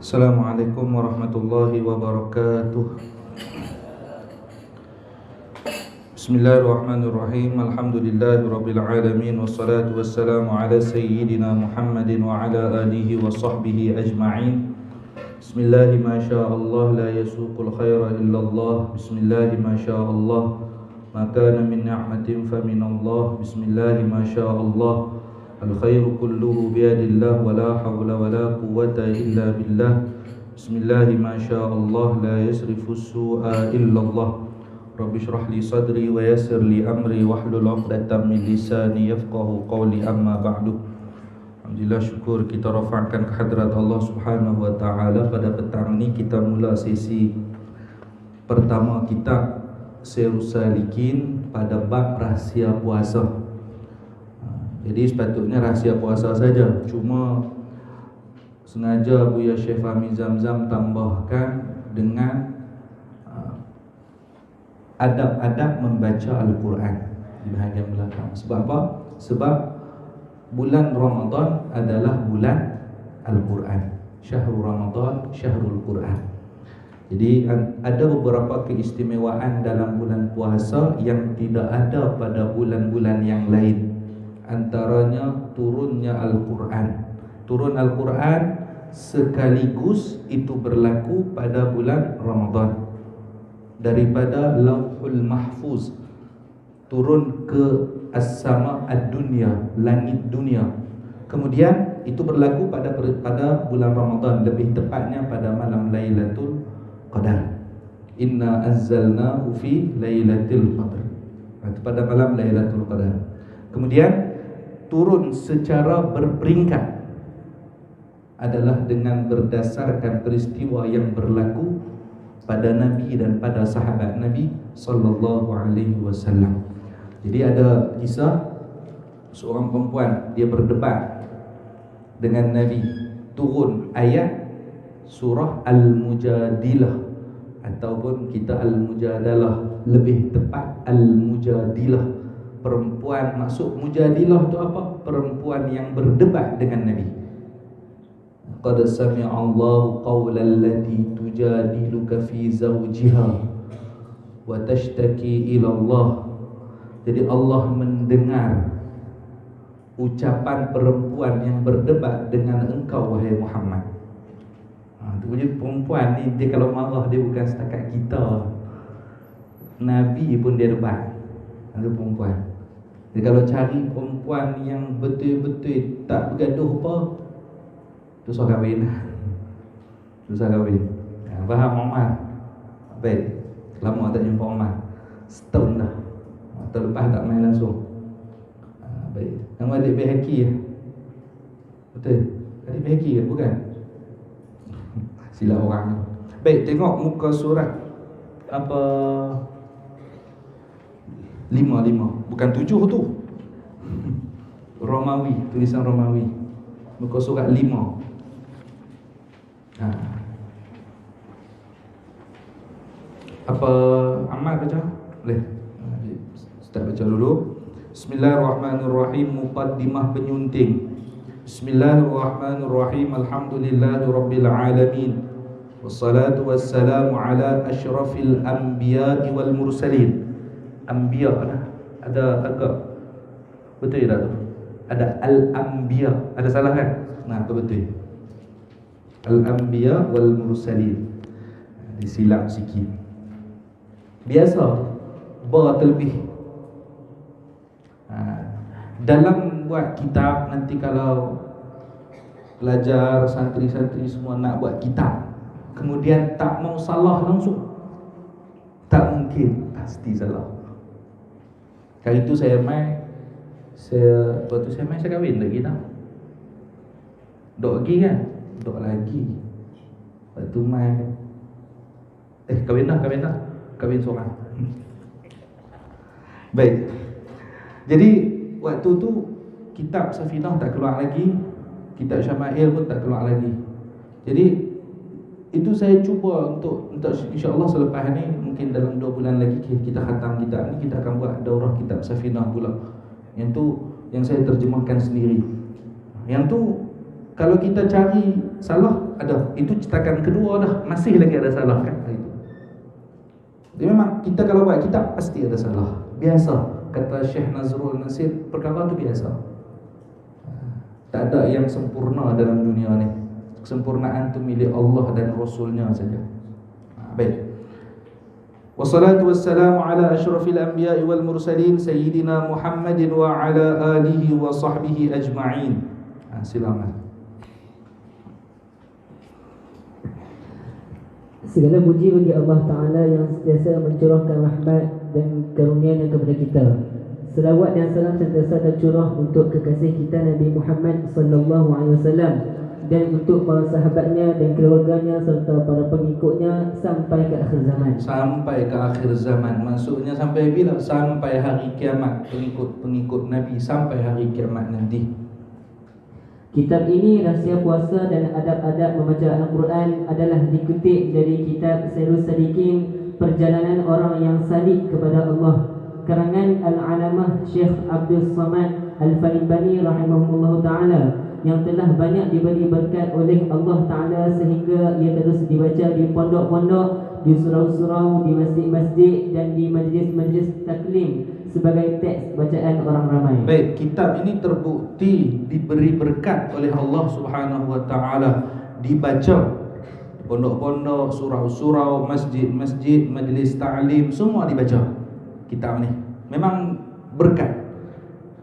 Assalamualaikum warahmatullahi wabarakatuh. Bismillahirrahmanirrahim. Alhamdulillahirabbil alamin wassalatu wassalamu ala sayyidina Muhammadin wa ala alihi wa sahbihi ajma'in. Bismillahi ma sya'allah la yasuqul khaira illallah. Bismillahi ma sya'allah ma kana min ni'matin fa minallah. Bismillahi ma sya'allah al-khairu kulluhu biyadillah wa la hawla wa la quwwata illa billah. Bismillahi ma sya'allah la yasrifu as-su'a illallah. Rabbi shrah li sadri wa yassir li amri wahlul 'uqdatam min lisani yafqahu qawli, amma ba'du. Alhamdulillah, syukur kita rafa'kan ke hadrat Allah Subhanahu wa taala. Pada petang ini kita mula sesi pertama kitab Sirrus Salikin pada bab rahsia puasa. Jadi sepatutnya rahsia puasa saja, cuma sengaja Buya Syekh Fahmi Zamzam tambahkan dengan adab-adab membaca Al-Quran di bahagian belakang. Sebab apa? Sebab bulan Ramadan adalah bulan Al-Quran. Syahrul Ramadan, Syahrul Quran. Jadi ada beberapa keistimewaan dalam bulan puasa yang tidak ada pada bulan-bulan yang lain. Antaranya turunnya Al-Quran. Turun Al-Quran sekaligus itu berlaku pada bulan Ramadan. Daripada Lauhul Mahfuz turun ke As-Sama' Ad-Dunya, langit dunia. Kemudian itu berlaku pada bulan Ramadan, lebih tepatnya pada malam Lailatul Qadar. Inna anzalnahu fi Lailatul Qadar. Itu pada malam Lailatul Qadar. Kemudian turun secara berperingkat adalah dengan berdasarkan peristiwa yang berlaku pada Nabi dan pada sahabat Nabi sallallahu alaihi wasallam. Jadi ada kisah seorang perempuan, dia berdebat dengan Nabi. Turun ayat surah Al-Mujadilah, ataupun kita Al-Mujadalah, lebih tepat Al-Mujadilah. Perempuan, maksud Mujadilah itu apa? Perempuan yang berdebat dengan Nabi. Qad sami'a Allahu qawlan allati tujadiluka fi zawjiha wa tashtaki ila Allah. Jadi Allah mendengar ucapan perempuan yang berdebat dengan engkau, wahai Muhammad. Jadi perempuan ni, dia kalau marah dia bukan setakat kita, Nabi pun dia debat. Ada perempuan. Jadi kalau cari perempuan yang betul-betul tak bergaduh apa, susah kahwin. Susah kahwin. Faham Omar? Baik. Lama tak jumpa Omar, setahun dah. Tahun lepas tak main langsung. Baik. Nama adik Behaki ya? Betul? Adik Behaki ya? Bukan? Silap orang ni. Baik, tengok muka surat apa, 5, bukan 7 tu. Romawi, tulisan Romawi, muka surat 5. Apa Amal baca? Boleh? Start baca dulu. Bismillahirrahmanirrahim. Muqaddimah penyunting. Bismillahirrahmanirrahim. Alhamdulillahirabbil alamin. Wassalatu wassalamu ala asyrafil anbiya'i wal mursalin. Anbiya ada agak betul tak tu? Ada al-anbiya, ada salah kan? Nah, tu betul. Al-anbiya wal mursalin. Disilap sikit. Biasa ba terlebih. Dalam buat kitab, nanti kalau pelajar, santri-santri semua nak buat kitab, kemudian tak mau salah langsung, tak mungkin, pasti salah. Kali itu saya kahwin lagi tau. Dok lagi kan? Dok lagi. Waktu mai kahwin dah. Kahwin seorang. Baik. Jadi waktu tu kitab Safinah tak keluar lagi, kitab Syama'il pun tak keluar lagi. Jadi itu saya cuba untuk insya-Allah selepas ni, mungkin dalam 2 bulan lagi kita khatam kitab ni, kita akan buat daurah kitab Safinah pula. Yang tu yang saya terjemahkan sendiri. Yang tu kalau kita cari salah ada, itu cetakan kedua dah, masih lagi ada salah kan. Itu. Jadi memang kita kalau buat kitab pasti ada salah. Biasa, kata Syekh Nazrul Nasir, perkara tu biasa. Tak ada yang sempurna dalam dunia ni. Kesempurnaan tu milik Allah dan Rasulnya saja. Baik. Wassalatu wassalamu ala asyrafil anbiya'i wal mursalin sayyidina Muhammadin wa ala alihi wa sahbihi ajma'in. Silakan. Segala puji bagi Allah Ta'ala yang sentiasa mencurahkan rahmat dan karunia-Nya kepada kita. Selawat dan salam sentiasa tercurah untuk kekasih kita Nabi Muhammad sallallahu alaihi wasallam dan untuk para sahabatnya dan keluarganya serta para pengikutnya sampai ke akhir zaman. Sampai ke akhir zaman. Maksudnya sampai bila? Sampai hari kiamat. Pengikut Nabi sampai hari kiamat nanti. Kitab ini, Rahsia Puasa dan Adab-adab Membaca Al-Quran, adalah dikutip dari kitab Sairus Sadiqin, Perjalanan Orang yang Salik kepada Allah, karangan Al-Alamah Syekh Abdul Samad Al-Falimbani rahimahullah ta'ala, yang telah banyak diberi berkat oleh Allah Ta'ala sehingga ia terus dibaca di pondok-pondok, di surau-surau, di masjid-masjid dan di majlis-majlis taklim sebagai teks bacaan orang ramai. Baik, kitab ini terbukti diberi berkat oleh Allah Subhanahu wa taala, dibaca di pondok-pondok, surau-surau, masjid-masjid, majlis ta'lim, semua dibaca kitab ni. Memang berkat.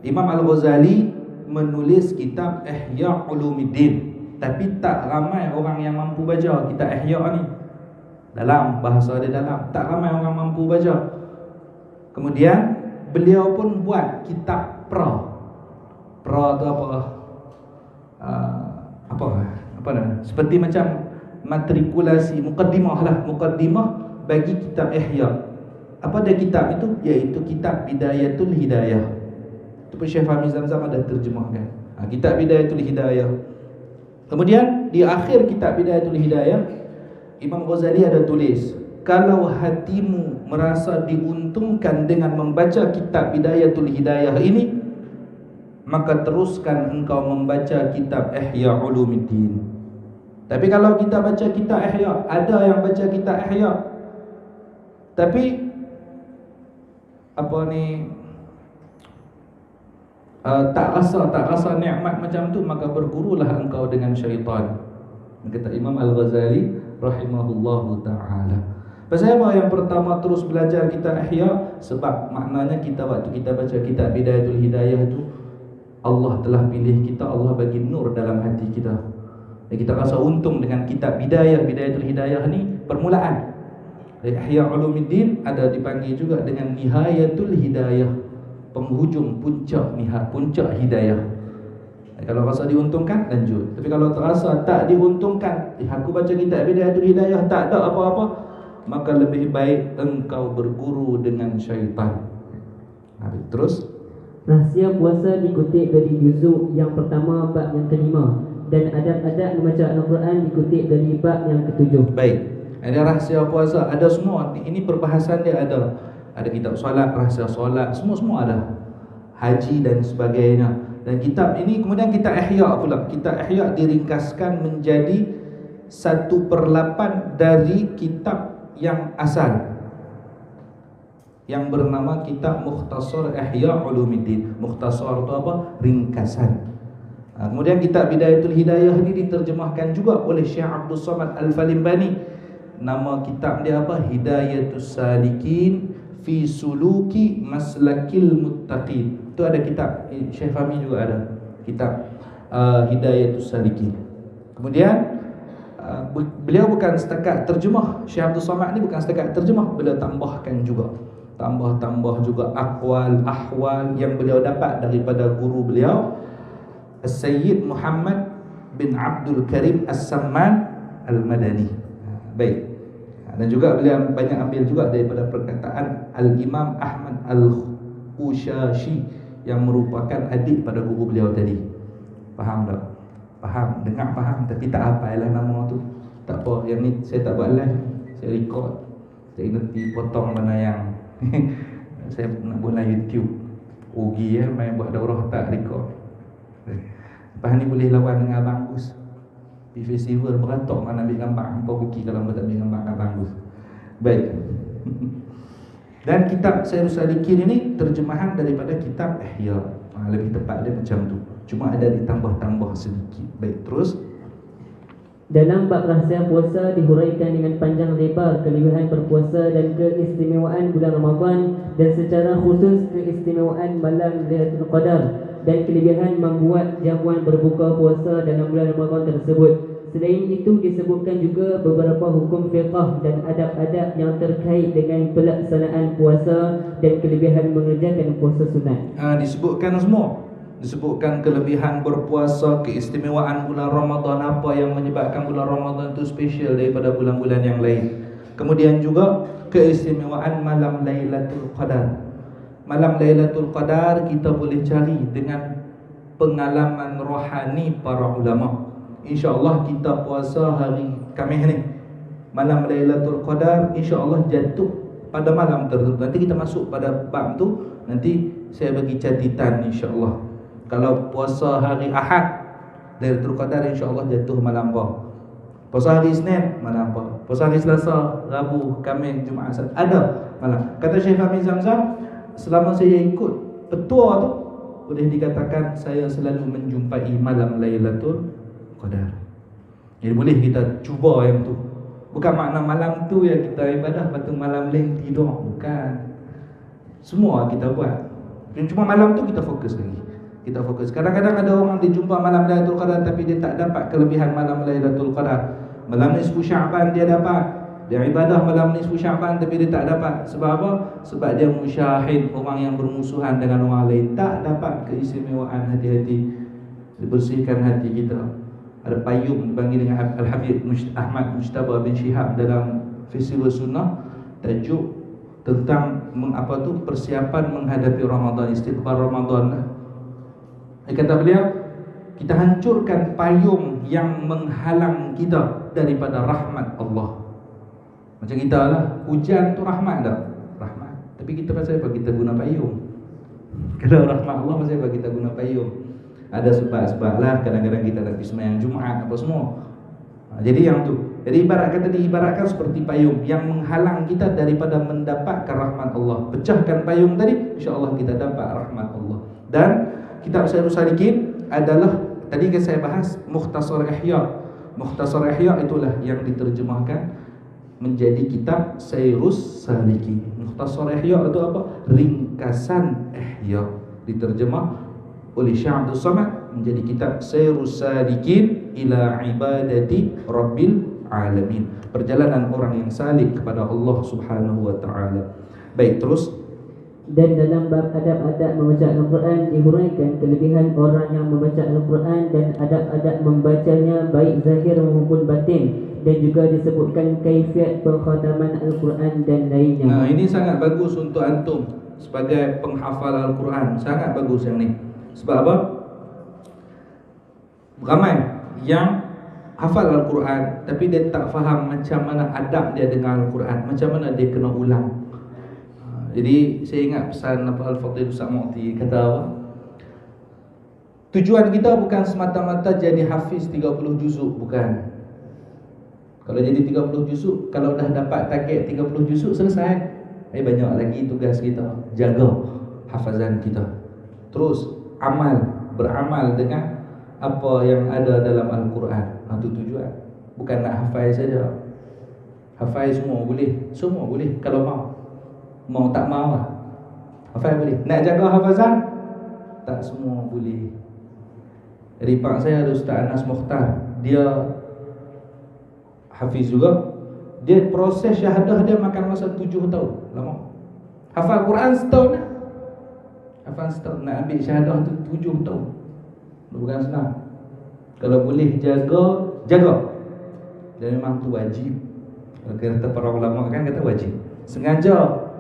Imam Al-Ghazali menulis kitab Ihya Ulumuddin, tapi tak ramai orang yang mampu baca kitab Ihya ni. Dalam bahasa dia dalam, tak ramai orang mampu baca. Kemudian beliau pun buat kitab Pra tu apa namanya? Seperti macam matrikulasi, mukaddimah bagi kitab Ihya. Apa dia kitab itu? Iaitu kitab Bidayatul Hidayah. Itu pun Syekh Fahmi Zamzam ada terjemahkan. Kitab Bidayatul Hidayah. Kemudian di akhir kitab Bidayatul Hidayah, Imam Ghazali ada tulis, kalau hatimu merasa diuntungkan dengan membaca kitab Bidayatul Hidayah ini, maka teruskan engkau membaca kitab Ihya Ulumuddin. Tapi kalau kita baca kitab Ihya, ada yang baca kitab Ihya tapi tak rasa nikmat macam tu, maka bergurulah engkau dengan syaitan. Kata Imam Al-Ghazali rahimahullahu ta'ala. Pasal apa yang pertama terus belajar kitab Ihya? Sebab maknanya kita waktu kita baca kitab Bidayatul Hidayah tu, Allah telah pilih kita, Allah bagi nur dalam hati kita. Dan kita rasa untung dengan kitab Bidayatul Hidayah ni permulaan. Ihya Ulumuddin ada dipanggil juga dengan Nihayatul Hidayah, penghujung puncak hidayah. Kalau rasa diuntungkan, lanjut. Tapi kalau terasa tak diuntungkan, aku baca kitab Bidayatul Hidayah tak ada apa-apa, maka lebih baik engkau berguru dengan syaitan. Terus, Rahsia Puasa dikutip dari juzuk yang pertama bab yang kelima, dan Adab-adab Membaca Al-Quran dikutip dari bab yang ketujuh. Baik, ada rahsia puasa, ada semua. Ini perbahasan dia ada. Ada kitab solat, rahsia solat, semua ada. Haji dan sebagainya. Dan kitab ini kemudian kitab Ihya pula. Kitab Ihya diringkaskan menjadi 1/8 dari kitab yang asal, yang bernama kitab Mukhtasar Ihya Ulumuddin. Mukhtasar itu apa? Ringkasan. Kemudian kitab Bidayatul Hidayah ini diterjemahkan juga oleh Syekh Abdul Samad Al-Falimbani. Nama kitab dia apa? Hidayatus Salikin fi Suluki Maslakil Muttaqin. Itu ada kitab, Syekh Fahmi juga ada kitab Hidayatus Salikin. Kemudian beliau bukan setakat terjemah, Syekh Abdul Samad ni bukan setakat terjemah, beliau tambahkan juga, tambah juga aqwal, ahwal yang beliau dapat daripada guru beliau As-Sayyid Muhammad bin Abdul Karim As-Samman Al-Madani. Baik. Dan juga beliau banyak ambil juga daripada perkataan Al-Imam Ahmad Al-Ushashi yang merupakan adik pada guru beliau tadi. Faham tak? Faham, dengar faham, tapi tak hafal lah nama tu. Tak apa, yang ni saya tak buat live, saya record. Saya nanti potong mana yang saya nak buat live YouTube. Rugi main buat daurah tak record. Lepas ni boleh lawan dengan Abang Gus. Di festival beratok mana ambil gambar. Hampa buki kalau tak ambil gambar dengan Abang Gus. Baik. Dan kitab Sayyidus Salikin ini terjemahan daripada kitab Ihya. Lebih tepat dia macam tu. Cuma ada ditambah-tambah sedikit. Baik, terus. Dalam bab rahsia puasa dihuraikan dengan panjang lebar kelebihan berpuasa dan keistimewaan bulan Ramadan, dan secara khusus keistimewaan malam Lailatul Qadar dan kelebihan membuat jamuan berbuka puasa dalam bulan Ramadan tersebut. Selain itu disebutkan juga beberapa hukum fiqh dan adab-adab yang terkait dengan pelaksanaan puasa dan kelebihan mengerjakan puasa sunat. Disebutkan semua. Disebutkan kelebihan berpuasa, keistimewaan bulan Ramadan, apa yang menyebabkan bulan Ramadan itu spesial daripada bulan-bulan yang lain. Kemudian juga keistimewaan malam Lailatul Qadar. Malam Lailatul Qadar kita boleh cari dengan pengalaman rohani para ulama. InsyaAllah kita puasa hari Khamis ni, malam Lailatul Qadar insyaAllah jatuh pada malam tertentu. Nanti kita masuk pada bab tu, nanti saya bagi catatan insyaAllah. Kalau puasa hari Ahad Lailatul Qadar insyaAllah jatuh malam apa? Puasa hari Isnin malam apa? Puasa hari Selasa, Rabu, Khamis, Jumaat, Sabtu, ada malam. Kata Syekh Fahmi Zamzam, selama saya ikut petua tu, boleh dikatakan saya selalu menjumpai malam Lailatul Qadar. Jadi boleh kita cuba yang tu. Bukan makna malam tu yang kita ibadah, lepas tu malam lain tidur. Bukan. Semua kita buat. Cuma malam tu kita fokus lagi. Kita fokus. Kadang-kadang ada orang dia jumpa malam Lailatul Qadar tapi dia tak dapat kelebihan malam Lailatul Qadar. Malam nisfu Sya'ban dia dapat. Dia ibadah malam nisfu Sya'ban tapi dia tak dapat. Sebab apa? Sebab dia musyahid, orang yang bermusuhan dengan orang lain. Tak dapat keistimewaan hati-hati. Dibersihkan hati kita. Ada payung dipanggil dengan Al-Habib Ahmad Mujtaba bin Shihab dalam Festival Sunnah, tajuk tentang persiapan menghadapi Ramadan, istiqbal Ramadan lah. Kata beliau, kita hancurkan payung yang menghalang kita daripada rahmat Allah. Macam kita lah, hujan tu rahmat tak? Rahmat. Tapi kita pasal apa kita guna payung? Kalau rahmat Allah pasal apa kita guna payung? Ada sebab-sebab lah, kadang-kadang kita nak pergi sembahyang Jumaat apa semua. Jadi yang tu. Jadi diibaratkan seperti payung yang menghalang kita daripada mendapatkan rahmat Allah. Pecahkan payung tadi, insya-Allah kita dapat rahmat Allah. Dan kitab Sayyidus Salikin adalah, tadi kan saya bahas Mukhtasar Ihya. Mukhtasar Ihya itulah yang diterjemahkan menjadi kitab Sayyidus Salikin. Mukhtasar Ihya itu apa? Ringkasan Ihya, diterjemah oleh Syekh Abdul Samad menjadi kitab Sayyidus Salikin ila ibadati Rabbil Alamin. Perjalanan orang yang salik kepada Allah Subhanahu wa taala. Baik, terus. Dan dalam bab adab-adab membaca Al-Quran dihuraikan kelebihan orang yang membaca Al-Quran dan adab-adab membacanya baik zahir maupun batin, dan juga disebutkan kaifiat penghataman Al-Quran dan lainnya. Ini sangat bagus untuk antum sebagai penghafal Al-Quran. Sangat bagus yang ni. Sebab apa? Ramai yang hafal Al-Quran tapi dia tak faham macam mana adab dia dengan Al-Quran, macam mana dia kena ulang. Jadi saya ingat pesan Al-Fadhil Ustaz Mu'ti kata apa? Tujuan kita bukan semata-mata jadi hafiz 30 juzuk, bukan. Kalau jadi 30 juzuk, kalau dah dapat target 30 juzuk selesai. Banyak lagi tugas kita, jaga hafazan kita. Terus beramal dengan apa yang ada dalam Al-Quran. Itu tujuan. Bukan nak hafal saja. Hafal semua boleh, semua boleh kalau mau. Mau tak mau lah, hafal boleh. Nak jaga hafazan, tak semua boleh. Jadi pak saya ada Ustaz Anas Mukhtar, dia hafiz juga. Dia proses syahadah dia makan masa 7 tahun. Lama. Hafal Quran setahun lah. Hafal setahun, nak ambil syahadah tu 7 tahun. Bukan senang. Kalau boleh jaga. Dan memang tu wajib. Kalau kata para ulama kan kata wajib. Sengaja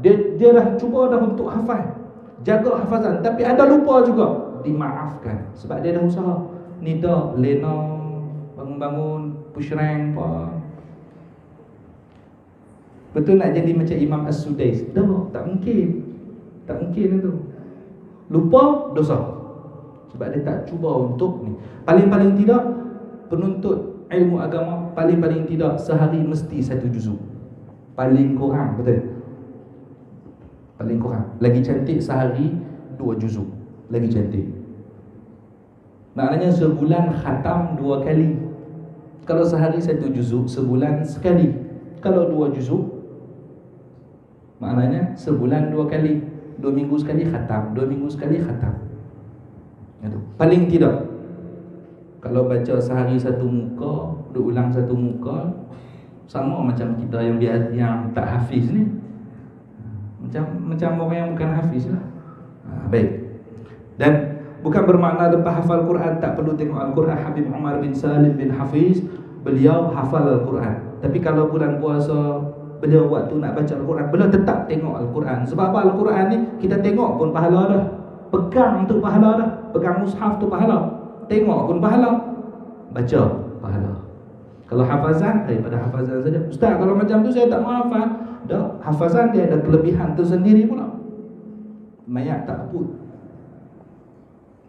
Dia dah cuba dah untuk hafal, jaga hafazan, tapi ada lupa juga, dimaafkan. Sebab dia dah usaha. Nida, lena, bangun-bangun, push rank apa. Betul nak jadi macam Imam As-Sudais? Tak mungkin. Tak mungkin itu. Lupa, dosa. Sebab dia tak cuba untuk ni. Paling-paling tidak, penuntut ilmu agama paling-paling tidak sehari mesti 1 juzuk. Paling kurang, betul? Paling kurang. Lagi cantik sehari 2 juzuk. Lagi cantik. Maknanya sebulan khatam 2 kali. Kalau sehari 1 juzuk, sebulan sekali. Kalau 2 juzuk, maknanya sebulan 2 kali. 2 minggu sekali khatam, 2 minggu sekali khatam. Itu paling tidak. Kalau baca sehari 1 muka, duk ulang 1 muka, sama macam kita yang biasa, yang tak hafiz ni. Macam orang yang bukan hafiz lah. Baik. Dan bukan bermakna lepas hafal Quran tak perlu tengok Al-Quran. Habib Umar bin Salim bin Hafiz, beliau hafal Al-Quran. Tapi kalau bulan puasa, beliau waktu nak baca Al-Quran, beliau tetap tengok Al-Quran. Sebab apa? Al-Quran ni kita tengok pun pahala dah. Pegang tu pahala dah. Pegang mushaf tu pahala. Tengok pun pahala. Baca pahala. Kalau hafazan, daripada hafazan saja. Ustaz, kalau macam tu saya tak mau hafal. Dah, hafazan dia ada kelebihan tersendiri pula. Mayat tak keput.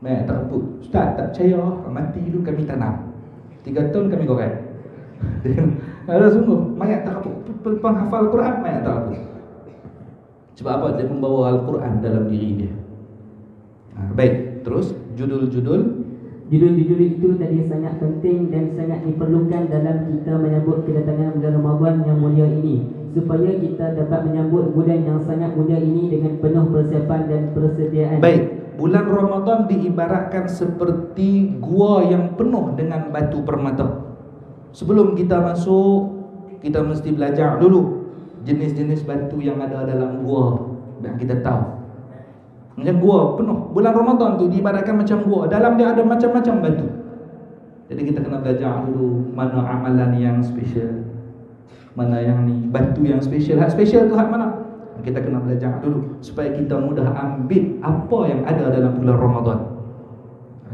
Mayat tak keput. Ustaz, tak percaya. Mati dulu kami tanam. 3 tahun kami goreng. Ada sungguh, mayat tak keput. Penghafal Quran, mayat tak keput. Sebab apa? Dia membawa Al-Quran dalam diri dia. Baik, terus judul-judul. Judul-judul itu tadi sangat penting dan sangat diperlukan dalam kita menyambut kedatangan bulan Ramadan yang mulia ini, supaya kita dapat menyambut bulan yang sangat mulia ini dengan penuh persiapan dan persediaan. Baik, bulan Ramadan diibaratkan seperti gua yang penuh dengan batu permata. Sebelum kita masuk, kita mesti belajar dulu jenis-jenis batu yang ada dalam gua yang kita tahu. Macam gua penuh. Bulan Ramadan tu diibaratkan macam gua. Dalam dia ada macam-macam batu. Jadi kita kena belajar dulu mana amalan yang special, mana yang ni batu yang special. Hak special tu hak mana? Kita kena belajar dulu supaya kita mudah ambil apa yang ada dalam bulan Ramadan.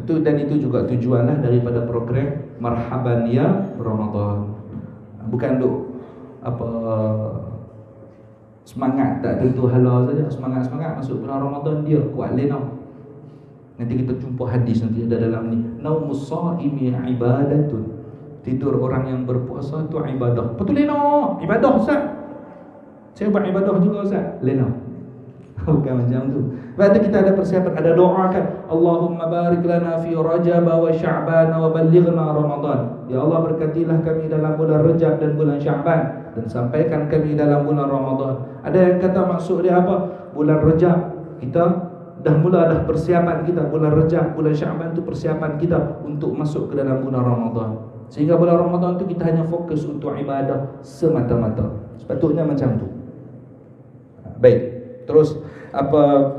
Itu, dan itu juga tujuanlah daripada program Marhaban Ya Ramadan. Bukan duk apa semangat tak tentu hala saja. Semangat-semangat masuk bulan Ramadan dia kuat lena. Nanti kita jumpa hadis nanti ada dalam ni. Naumus shaimi ibadatun. Tidur orang yang berpuasa tu ibadah. Betul lena. Ibadah Ustaz. Saya buat ibadah juga Ustaz. Lena. Bukan macam tu. Sebab tu kita ada persiapan, ada doa kan. Allahumma barik lana fi Rajab wa Sya'ban wa ballighna Ramadan. Ya Allah, berkatilah kami dalam bulan Rajab dan bulan Sya'ban, dan sampaikan kami dalam bulan Ramadan. Ada yang kata maksud dia apa? Bulan Rajab kita dah persiapan kita. Bulan Rajab, bulan Sya'ban tu persiapan kita untuk masuk ke dalam bulan Ramadan. Sehingga bulan Ramadan tu kita hanya fokus untuk ibadah semata-mata. Sepatutnya macam tu. Baik, terus apa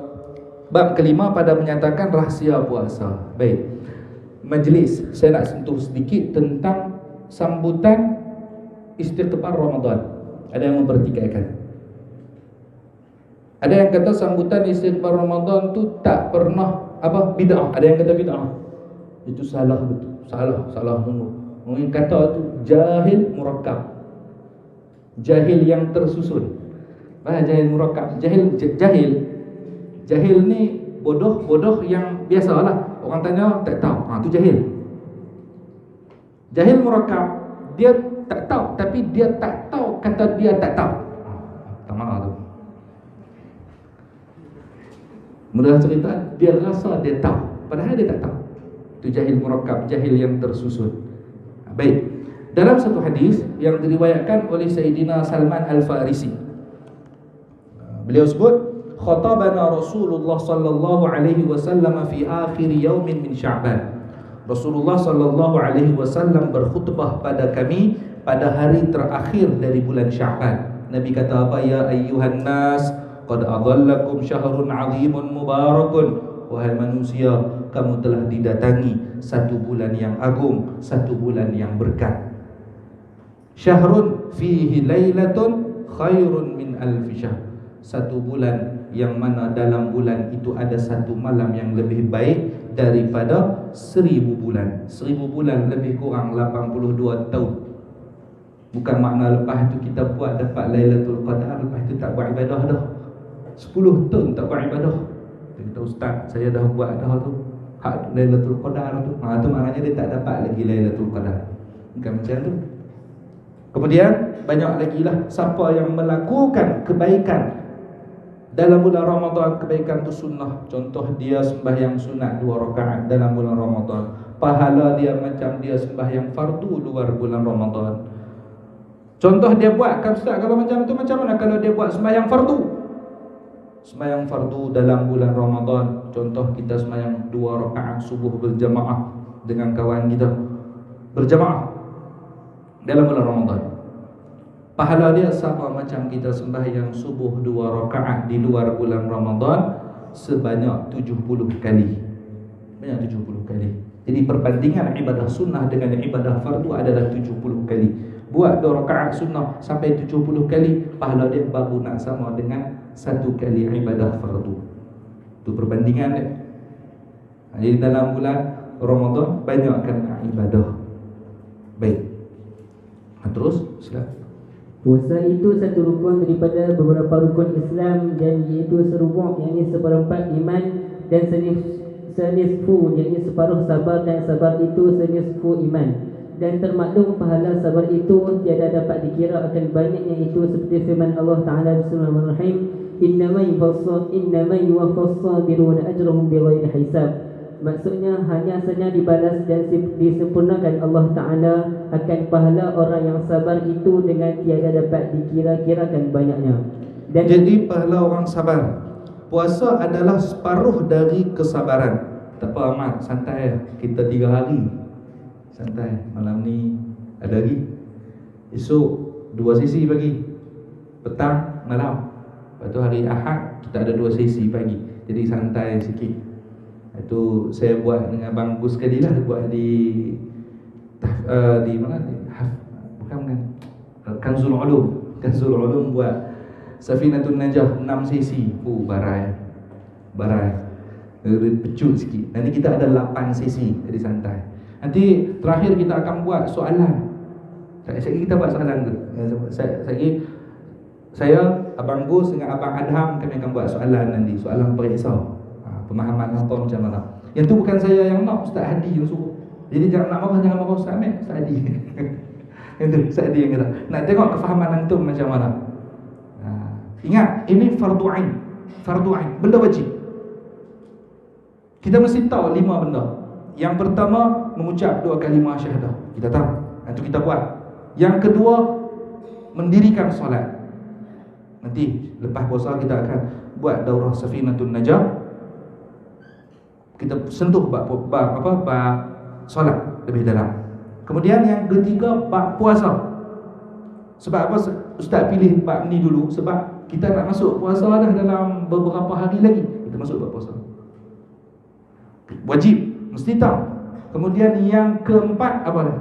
bab kelima pada menyatakan rahsia puasa. Baik. Majlis, saya nak sentuh sedikit tentang sambutan istighfar Ramadan. Ada yang mempertikaikan. Ada yang kata sambutan istighfar Ramadan tu tak pernah apa bid'ah. Ada yang kata bid'ah. Itu salah betul. Salah sungguh. Mungkin kata tu jahil murakkab. Jahil yang tersusun. Jahil murakkab. Jahil ni bodoh yang biasalah. Orang tanya tak tahu. Tu jahil. Jahil murakkab, dia tak tahu tapi dia tak tahu kata dia tak tahu. Tak mana tu. Mudah cerita, dia rasa dia tahu padahal dia tak tahu. Itu jahil murakkab, jahil yang tersusun. Baik. Dalam satu hadis yang diriwayatkan oleh Sayyidina Salman Al-Farisi, beliau sebut, khatabana Rasulullah sallallahu alaihi wasallam fi akhir yaumin min Sya'ban. Rasulullah sallallahu alaihi wasallam berkhutbah pada kami pada hari terakhir dari bulan Sya'ban. Nabi kata apa? Ya ayyuhan nas, qad adhallakum syahrun 'azimun mubarakun. Wahai manusia, kamu telah didatangi satu bulan yang agung, satu bulan yang berkat. Syahrun fihi lailatun khairun min alfi syahr. Satu bulan yang mana dalam bulan itu ada satu malam yang lebih baik daripada 1000 bulan. 1000 bulan lebih kurang 82 tahun. Bukan makna lepas tu kita buat dapat Lailatul Qadar, lepas tu tak buat ibadah dah. 10 tahun tak buat ibadah. Dia kata, ustaz, saya dah buat dah tu. hak Lailatul Qadar tu. Tu maknanya dia tak dapat lagi Lailatul Qadar. Bukan macam tu. Kemudian banyak lagi lah siapa yang melakukan kebaikan dalam bulan Ramadan. Kebaikan tu sunnah. Contoh dia sembahyang sunat 2 rakaat dalam bulan Ramadan, pahala dia macam dia sembahyang fardu luar bulan Ramadan. Contoh dia buat, Ustaz, kalau macam tu macam mana kalau dia buat sembahyang fardu? Sembahyang fardu dalam bulan Ramadan, contoh kita sembahyang 2 rakaat subuh berjamaah dengan kawan kita, berjamaah dalam bulan Ramadan, pahala dia sama macam kita sembahyang subuh 2 rakaat di luar bulan Ramadan sebanyak 70 kali. Banyak 70 kali. Jadi perbandingan ibadah sunnah dengan ibadah fardu adalah 70 kali. Buat 2 rakaat sunnah sampai 70 kali, pahala dia baru nak sama dengan 1 kali ibadah fardu. Itu perbandingan dia. Jadi dalam bulan Ramadan banyakkan ibadah. Baik. Terus silakan. Puasa itu satu rukun daripada beberapa rukun Islam, dan iaitu serubung, yakni seperempat iman, dan senisfu, yakni separuh sabar, dan sabar itu senisfu iman. Dan termaklum pahala sabar itu tiada dapat dikira akan banyaknya itu, seperti firman Allah Ta'ala Bismillahirrahmanirrahim, innama yuwaffas sabiruna ajrahum bighairi hisab. Maksudnya hanya saja dibalas dan disempurnakan Allah Ta'ala akan pahala orang yang sabar itu dengan tiada dapat dikira-kirakan banyaknya. Dan jadi pahala orang sabar, puasa adalah separuh dari kesabaran. Tak apa Ahmad, santai, kita 3 hari santai. Malam ni ada lagi, esok 2 sesi pagi, petang, malam. Lepas tu hari Ahad kita ada 2 sesi pagi. Jadi santai sikit. Itu saya buat dengan Abang Gus sekali lah. Buat di mana? Bukan Kanzul Ulum. Kanzul Ulum buat Safinatun Najah 6 sesi. Barai pecut sikit. Nanti kita ada 8 sesi. Jadi santai. Nanti terakhir kita akan buat soalan. Sekali kita buat soalan ke? Saya, Abang Gus dengan Abang Adham, kami akan buat soalan nanti. Soalan periksa pemahaman apa macam mana. Yang tu bukan saya yang nak, Ustaz Hadi yang suruh. Jadi jangan nak marah, jangan marah Ustaz Ahmed, Ustaz Hadi. Yang tu Ustaz Hadi yang kata. Nak tengok kefahaman antum macam mana. Ingat, ini fardu ain. Fardu ain, benda wajib. Kita mesti tahu 5 benda. Yang pertama, mengucap 2 kalimah syahadah. Kita tahu, itu kita buat. Yang kedua, mendirikan solat. Nanti lepas puasa kita akan buat daurah Safinatun Najah. Kita sentuh bab solat lebih dalam. Kemudian yang ketiga, bab puasa. Sebab apa Ustaz pilih bab ni dulu? Sebab kita nak masuk puasa dah dalam beberapa hari lagi. Kita masuk bab puasa. Wajib, mesti tahu. Kemudian yang keempat apa dah?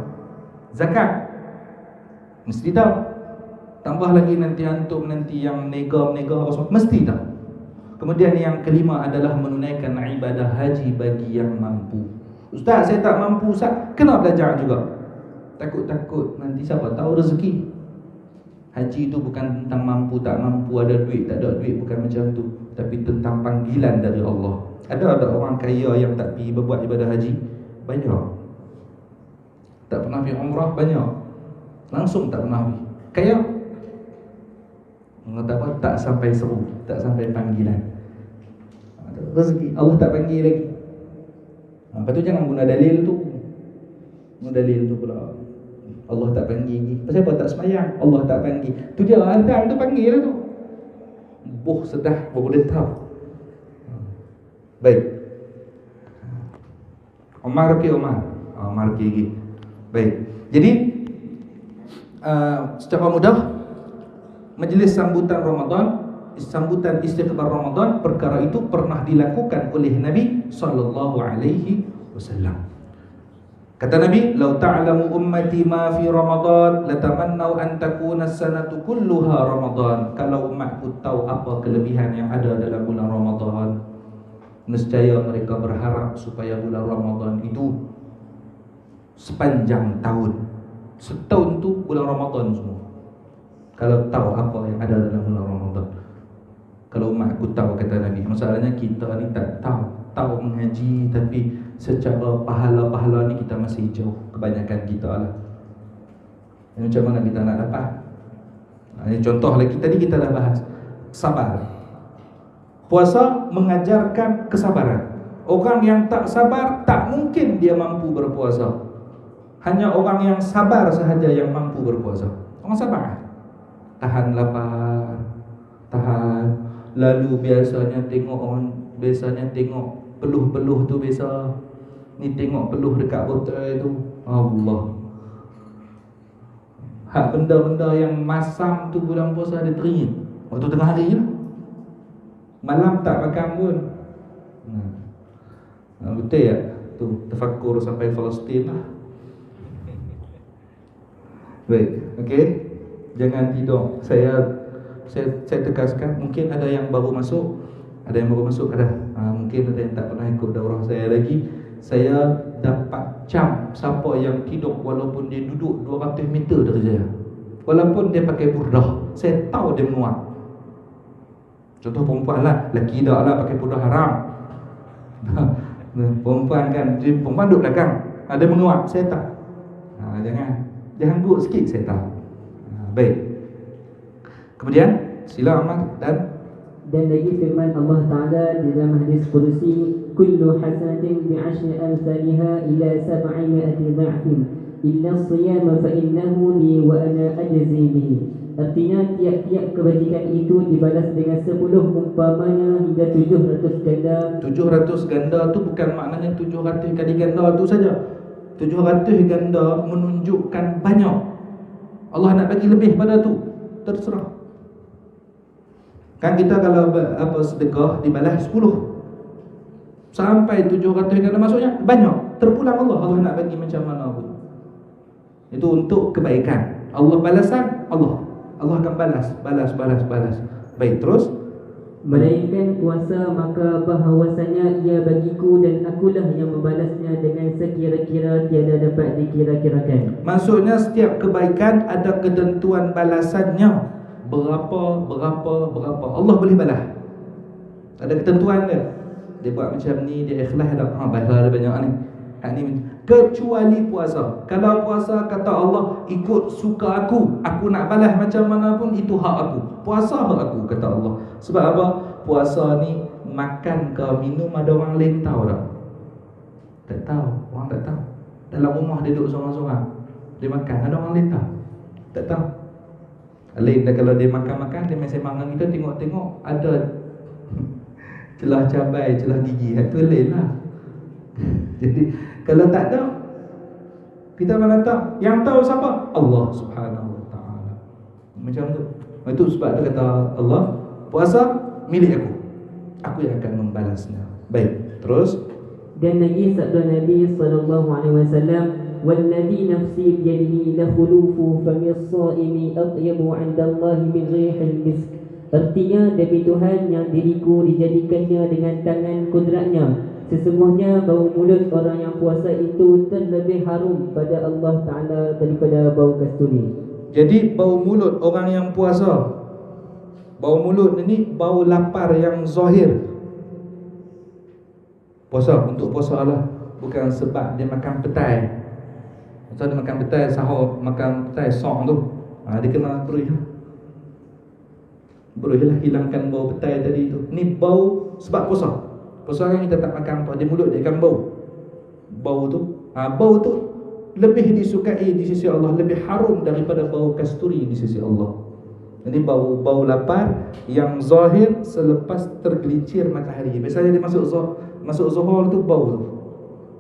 Zakat. Mesti tahu. Tambah lagi nanti antum nanti yang nega apa semua, mesti tahu. Kemudian yang kelima adalah menunaikan ibadah haji bagi yang mampu. Ustaz, saya tak mampu Ustaz, kena belajar juga. Takut-takut nanti siapa tahu rezeki. Haji itu bukan tentang mampu tak mampu, ada duit tak ada duit, bukan macam tu. Tapi tentang panggilan dari Allah. Ada orang kaya yang tak pergi berbuat ibadah haji? Banyak. Tak pernah pergi umrah? Banyak. Langsung tak pernah pergi. Kaya? Tak sampai seru, tak sampai panggilan. Rezeki Allah tak panggil lagi. Lepas tu jangan guna dalil tu. Guna dalil tu pula Allah tak panggil lagi. Pasal apa tak semayang? Allah tak panggil. Tu dia azan tu panggil lah tu. Boh sedah baru dia tahu. Baik. Omar lagi. Baik. Jadi secara mudah, majlis sambutan Ramadan, sambutan istiqbal Ramadan, perkara itu pernah dilakukan oleh Nabi sallallahu alaihi wasallam. Kata Nabi, "Lau ta'lamu ummati ma fi Ramadan, latamannau an takuna as-sanatu kulluha Ramadan." Kalau umatku tahu apa kelebihan yang ada dalam bulan Ramadan, nescaya mereka berharap supaya bulan Ramadan itu sepanjang tahun. Setahun tu bulan Ramadan semua. Kalau tahu apa yang ada dalam bulan Ramadan. Kalau umatku tahu, kata Nabi. Masalahnya kita ni tak tahu mengaji, tapi secara pahala-pahala ni kita masih jauh, kebanyakan kita lah. Macam mana kita nak dapat? Contoh lagi tadi kita dah bahas sabar. Puasa mengajarkan kesabaran. Orang yang tak sabar tak mungkin dia mampu berpuasa. Hanya orang yang sabar sahaja yang mampu berpuasa. Orang sabar, tahan lapar, tahan. Lalu biasanya tengok peluh-peluh tu biasa. Ni tengok peluh dekat botol tu, Allah. Hak benda-benda yang masam tu bulan puasa dia teringin waktu tengah hari je. Malam tak makan pun. Betul ya? Tu tafakkur sampai Palestin lah. Baik, okey. Jangan tidur. Saya tegaskan, mungkin ada yang baru masuk, ada. Mungkin ada yang tak pernah ikut daurah saya lagi. Saya dapat cam siapa yang tidur walaupun dia duduk 200 meter dari saya. Walaupun dia pakai burdah, saya tahu dia menguat. Contoh perempuan lah, lelaki tak lah pakai burdah haram. Perempuan kan, perempuan duduk belakang, ada menguat, saya tak. Jangan buruk sikit, saya tahu. Baik. Kemudian sila Ahmad dan lagi firman Allah Ta'ala di dalam hadis Qudsi, kullu hasanatin bi'ashri amsalha ila 700 dha'fin illa as-siyama fa innahu li wa ana ajzi bihi. Artinya tiap-tiap kebajikan itu dibalas dengan 10 umpamanya hingga 700 ganda. 700 ganda tu bukan maknanya 700 kali ganda tu saja. 700 ganda menunjukkan banyak. Allah nak bagi lebih pada tu, terserah. Kan kita kalau sedekah dibalas 10 sampai 700 ganda, maksudnya banyak, terpulang Allah. Allah nak bagi macam mana pun. Itu untuk kebaikan. Allah balasan, Allah akan balas. Baik, terus melainkan puasa, maka bahawasanya ia bagiku dan akulah yang membalasnya dengan sekira-kira tiada dapat dikira-kirakan. Maksudnya setiap kebaikan ada ketentuan balasannya. Berapa Allah boleh balas. Ada ketentuan dia. Dia buat macam ni, dia ikhlas dah. Balas dia banyak ni. Kecuali puasa. Kalau puasa kata Allah, ikut suka aku nak balas macam mana pun, itu hak aku. Puasa hak aku, kata Allah. Sebab apa? Puasa ni makan ke minum ada orang lain tahu tak? Tak tahu. Orang tak tahu. Dalam rumah dia duduk seorang-seorang, dia makan, ada orang lain tahu? Tak tahu. Lain dah kalau dia makan-makan, dia main sembang dengan kita, tengok-tengok ada celah cabai, celah gigi, itu lain lah. Jadi kalau tak tahu, kita mana tahu? Yang tahu siapa? Allah Subhanahu Wa Taala. Macam tu. Itu sebab dia kata Allah, puasa milik aku yang akan membalasnya. Baik, terus. Dan lagi sabda Nabi sallallahu alaihi wasallam, "Walladhi nafsi biyadihi la khulufu fami as-sa'imi atyabu 'inda Allah min rihil misk." Artinya, demi Tuhan yang diriku dijadikannya dengan tangan kudratnya, sesungguhnya bau mulut orang yang puasa itu terlebih harum pada Allah Ta'ala daripada bau kasturi. Jadi bau mulut orang yang puasa, bau mulut ini bau lapar yang zahir. Puasa untuk puasa lah, bukan sebab dia makan petai. Macam dia makan petai, sahur makan petai, song tu, dia kena beruih lah, hilangkan bau petai tadi tu. Ni bau sebab puasa. Puasa kan kita tak makan apa, di mulut dia akan bau tu. Bau tu lebih disukai di sisi Allah, lebih harum daripada bau kasturi di sisi Allah. Ini bau lapar yang zahir selepas tergelincir matahari. Biasanya dia masuk zuhur tu bau tu.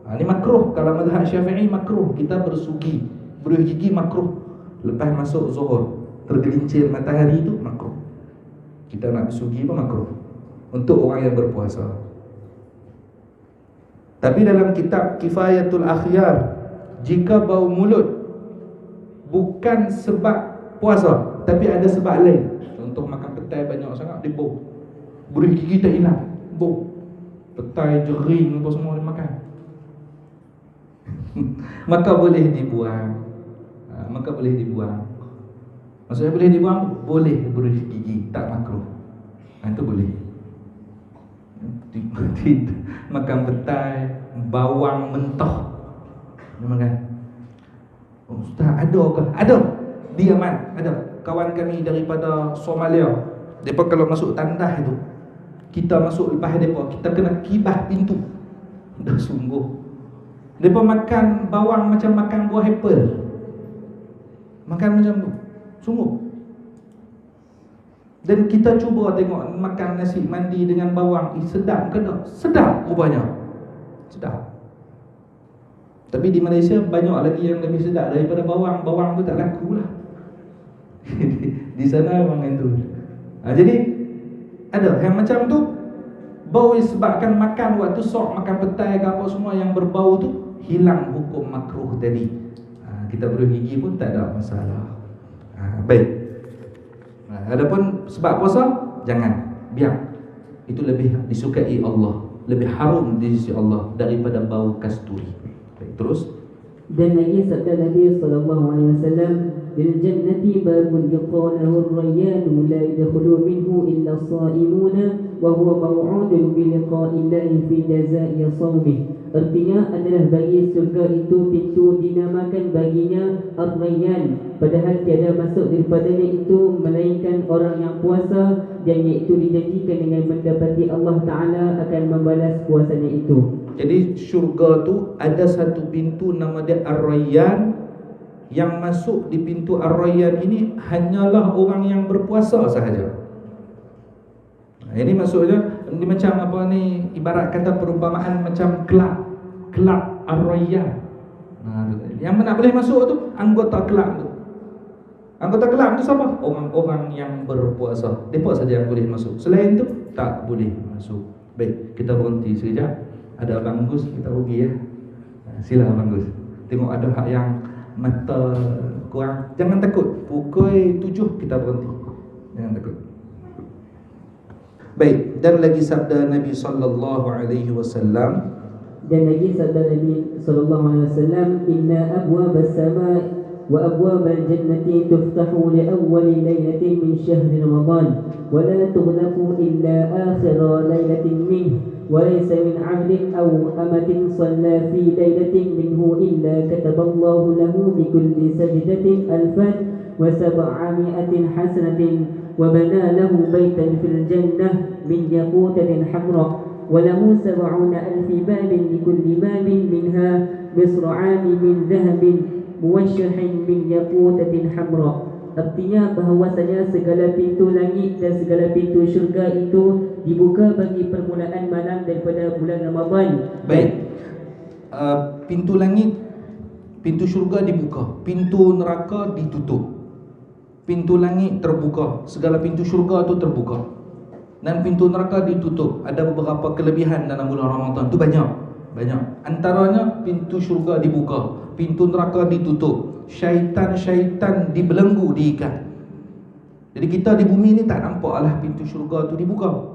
Ini makruh. Kalau mazhab Syafi'i makruh kita bersugi, beruih gigi makruh. Lepas masuk zuhur tergelincir matahari tu makruh. Kita nak bersugi pun makruh untuk orang yang berpuasa. Tapi dalam kitab Kifayatul Akhyar, jika bau mulut bukan sebab puasa, tapi ada sebab lain, contoh makan petai banyak sangat, dia bau, beruih gigi tak hilang, bau petai jering apa semua dia makan, maka boleh dibuang. Maksudnya boleh dibuang, boleh beruih gigi, tak makruh. Itu boleh. Makan petai, bawang mentah. Dia makan. Oh, Ustaz, ada ke? Ada. Di Yaman ada. Kawan kami daripada Somalia. Depa kalau masuk tandas itu, kita masuk lepas depa, kita kena kibah pintu. Dah sungguh. Depa makan bawang macam makan buah apple. Makan macam tu. Sungguh. Dan kita cuba tengok makan nasi mandi dengan bawang, sedap ke tak? Sedap rupanya. Sedap. Tapi di Malaysia banyak lagi yang lebih sedap daripada bawang. Bawang tu tak laku lah. Di sana memang itu. Jadi ada yang macam tu, bau disebabkan makan waktu sok, makan petai ke apa semua yang berbau tu, hilang hukum makruh tadi. Kita berus gigi pun tak ada masalah. Baik. Adapun sebab puasa, jangan, biar. Itu lebih disukai Allah, lebih harum di sisi Allah daripada bau kasturi. Baik, terus. Dan lagi sabda Nabi sallallahu alaihi wasallam, "Bil jannati babun yuqalu ar-rayyan la yadkhulu minhu illa as-sa'imuna wa huwa maw'udun bi liqa'illahi fi jazaa'i shaumih." Artinya adalah bagi surga itu pintu dinamakan baginya Ar-Rayyan, padahal tiada masuk daripadanya itu melainkan orang yang puasa, dan iaitu dijanjikan dengan mendapati Allah Ta'ala akan membalas puasanya itu. Jadi syurga tu ada satu pintu nama dia Ar-Rayyan. Yang masuk di pintu Ar-Rayyan ini hanyalah orang yang berpuasa sahaja. Ini maksudnya ini macam apa ni, ibarat kata perumpamaan macam kelab Ar-Rayyan. Yang mana boleh masuk tu anggota kelab tu. Anggota kelab tu siapa? Orang-orang yang berpuasa. Mereka saja yang boleh masuk. Selain tu tak boleh masuk. Baik, kita berhenti sekejap. Ada Abang Gus, kita pergi ya. Sila Abang Gus. Tengok ada hak yang mata kurang. Jangan takut. Pukul 7 kita berhenti. Jangan takut. Baik, dan lagi sabda Nabi sallallahu alaihi wasallam. Dan lagi sabda Nabi sallallahu alaihi wasallam, "Inna abwabas samai wa abwabal jannati tuftahu li awwali lailatin min syahri Ramadan wa la tughlaqu illa akhir lailatin minhu wa laysa min 'abdin aw amatin shalla fi lailatin minhu illa kataballahu lahu bi kulli sajdatin alfan wa sab'ami'atin hasanatin وبنى له بيتا في الجنة من ياقوتة حمراء وله 70,000 باب لكل باب منها مصرعان من ذهب موشح من ياقوتة حمراء. Artinya bahawasanya segala pintu langit dan segala pintu syurga itu dibuka bagi permulaan malam daripada bulan Ramadan. Baik. Pintu langit, pintu syurga dibuka, pintu neraka ditutup. Pintu langit terbuka, segala pintu syurga tu terbuka, dan pintu neraka ditutup. Ada beberapa kelebihan dalam bulan Ramadan tu, banyak. Antaranya pintu syurga dibuka, pintu neraka ditutup, syaitan-syaitan dibelenggu, diikat. Jadi kita di bumi ni tak nampaklah pintu syurga tu dibuka.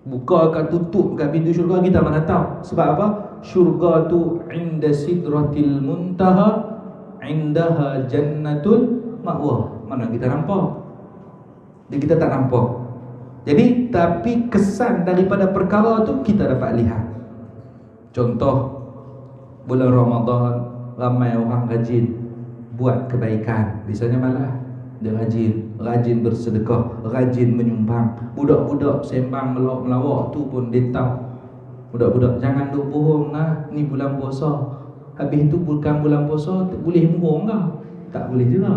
Buka ke tutup ke pintu syurga kita mana tahu. Sebab apa? Syurga tu inda sidratil muntaha, indaha jannatul ma'wah. Mana kita nampak? Jadi kita tak nampak. Jadi tapi kesan daripada perkara tu kita dapat lihat. Contoh, bulan Ramadan ramai orang rajin buat kebaikan. Biasanya malah dia rajin bersedekah, rajin menyumbang. Budak-budak sembang melawak tu pun dia tahu. Budak-budak jangan duk bohong lah, ni bulan puasa. Habis tu bukan bulan puasa, boleh bohong ke? Tak boleh juga.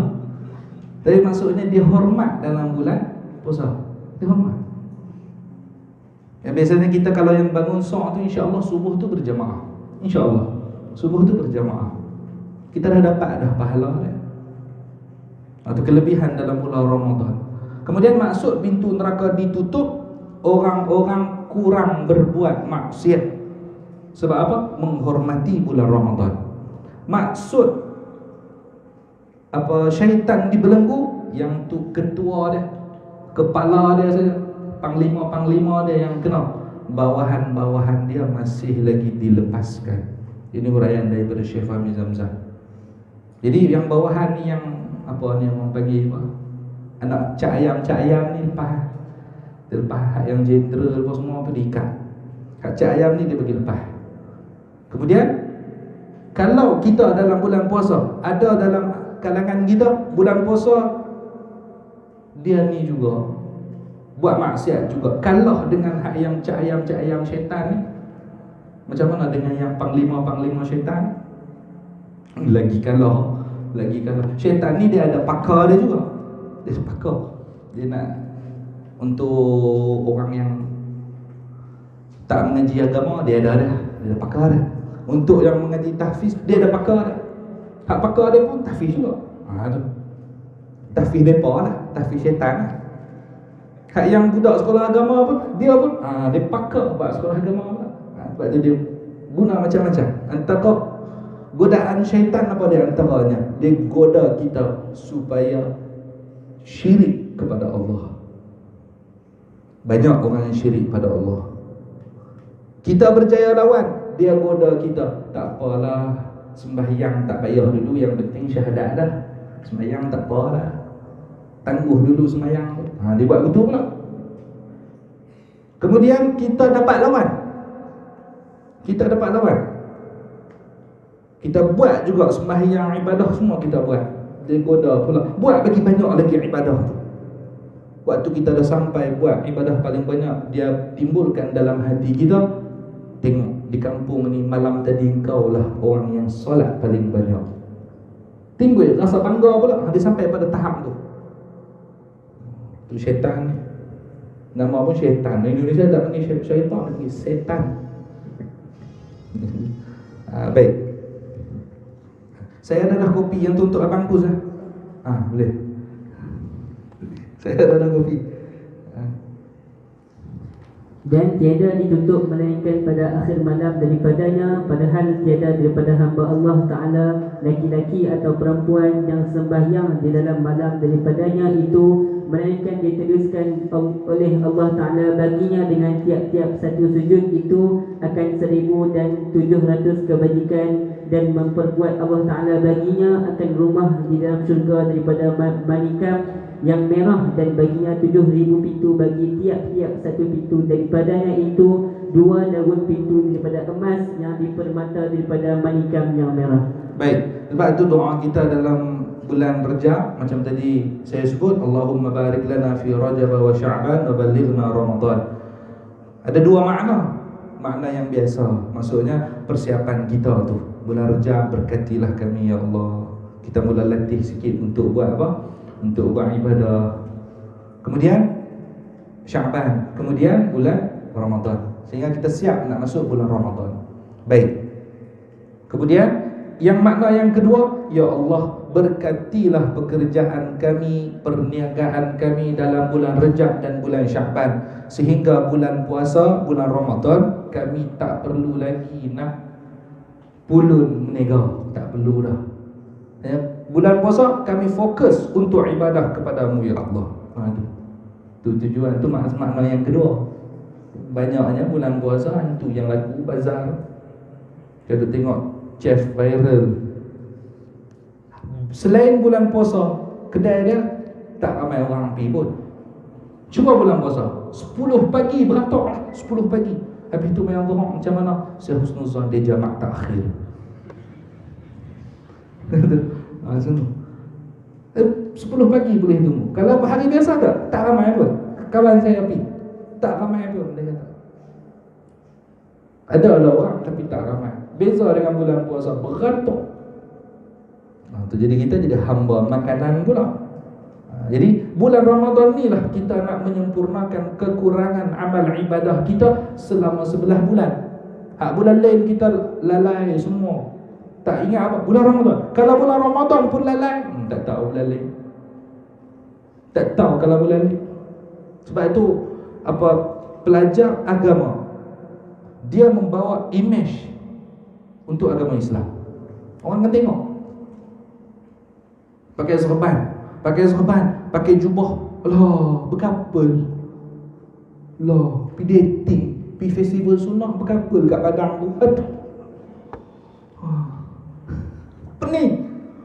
Tapi maksudnya dia hormat dalam bulan puasa. Dia hormat. Ya, biasanya kita kalau yang bangun sok tu insya-Allah subuh tu berjamaah. Insya-Allah subuh tu berjamaah. Kita dah dapat dah pahala dah. Atau kelebihan dalam bulan Ramadan. Kemudian maksud pintu neraka ditutup, orang-orang kurang berbuat maksiat. Sebab apa? Menghormati bulan Ramadan. Maksud apa, syaitan dibelenggu, yang tu ketua dia, kepala dia saja, panglima-panglima dia yang kena, bawahan-bawahan dia masih lagi dilepaskan. Ini huraian daripada Syekh Fahmi Zamzam. Jadi yang bawahan ni, yang apa ni orang panggil apa, anak cak ayam ni lepas. Dia lepas hak yang jenderal apa semua tu diikat. Hak cak ayam ni dia bagi lepas. Kemudian kalau kita dalam bulan puasa, ada dalam kalangan kita bulan puasa dia ni juga buat maksiat juga, kalah dengan hak yang cak ayam syaitan ni. Macam mana dengan yang panglima syaitan? Lagi kalah. Syaitan ni dia ada pakar dia juga. Dia pakar. Dia nak untuk orang yang tak mengaji agama, dia ada pakar dia. Untuk yang mengaji tahfiz, dia ada pakar dia. Hak pakar dia pun tahfiz juga. Tu tahfiz depa lah, tahfiz syaitan lah. Hak yang budak sekolah agama pun, dia pun dia pakar buat sekolah agama pula. Sebab tu dia guna macam-macam. Antara godaan syaitan apa dia antaranya, dia goda kita supaya syirik kepada Allah. Banyak orang yang syirik pada Allah. Kita berjaya lawan, dia goda kita. Tak apalah, sembahyang tak payah dulu, yang penting syahadat dah. Sembahyang tak apalah, tangguh dulu sembahyang. Dia buat betul pula. Kemudian kita dapat lawan. Kita buat juga sembahyang, ibadah semua kita buat. Dia goda pula, buat lagi banyak lagi ibadah tu. Waktu kita dah sampai buat ibadah paling banyak, dia timbulkan dalam hati kita, tengok di kampung ni malam tadi engkau lah orang yang solat paling banyak. Timbul rasa bangga pula. Dia sampai pada tahap tu. Tu syaitan ni. Nama pun syaitan. Indonesia tak panggil syaitan, panggil setan. Baik. Saya ada dah kopi yang tu untuk abang Puz lah. Boleh. Saya ada dah kopi. Dan tiada ditutup melainkan pada akhir malam daripadanya, padahal tiada daripada hamba Allah Ta'ala laki-laki atau perempuan yang sembahyang di dalam malam daripadanya itu, melainkan dituliskan oleh Allah Ta'ala baginya dengan tiap-tiap satu sujud itu akan 1,700 kebajikan, dan memperbuat Allah Ta'ala baginya akan rumah di dalam syurga daripada manikam yang merah, dan baginya 7,000 pintu, bagi tiap-tiap satu pintu daripadanya itu 2 daun pintu daripada emas yang dipermata daripada manikam yang merah. Baik, sebab itu doa kita dalam bulan Rajab macam tadi saya sebut, Allahumma barik lana fi Rajab wa Sya'ban wa ballighna Ramadan. Ada 2 makna. Makna yang biasa, maksudnya persiapan kita tu. Bulan Rajab, berkatilah kami ya Allah. Kita mula latih sikit untuk buat apa? Untuk buat ibadah. Kemudian Sya'ban, kemudian bulan Ramadan, sehingga kita siap nak masuk bulan Ramadan. Baik. Kemudian yang makna yang kedua, ya Allah, berkatilah pekerjaan kami, perniagaan kami dalam bulan Rajab dan bulan Sya'ban, sehingga bulan puasa, bulan Ramadan, kami tak perlu lagi nak pulun meniaga. Tak perlu dah. Bulan puasa kami fokus untuk ibadah kepadamu ya Allah. Tu tujuan, tu makna yang kedua. Banyaknya bulan puasa itu yang laku bazar. Kita tengok chef viral. Selain bulan puasa, kedai dia tak ramai orang pergi pun. Cuba bulan puasa 10 pagi beratok lah, 10 pagi. Habis tu main bohong macam mana? Saya husnuzan dia jamak takhir. Macam tu. 10 pagi boleh tunggu. Kalau hari biasa tak ramai pun. Kawan saya pergi, tak ramai pun dia kata. Ada lah orang tapi tak ramai. Beza dengan bulan puasa, beratok. Jadi kita jadi hamba makanan pula. Jadi bulan Ramadan ni lah kita nak menyempurnakan kekurangan amal ibadah kita selama 11 bulan. Bulan lain kita lalai semua, tak ingat apa bulan Ramadan. Kalau bulan Ramadan pun lalai, tak tahu bulan lain. Tak tahu kalau bulan lain. Sebab itu apa, pelajar agama dia membawa image untuk agama Islam. Orang akan tengok pakai serban, pakai jubah. Allah, berkapal. Allah, pergi dating, pergi festival sunnah, berkapal kat padang tu. Aduh. Pening.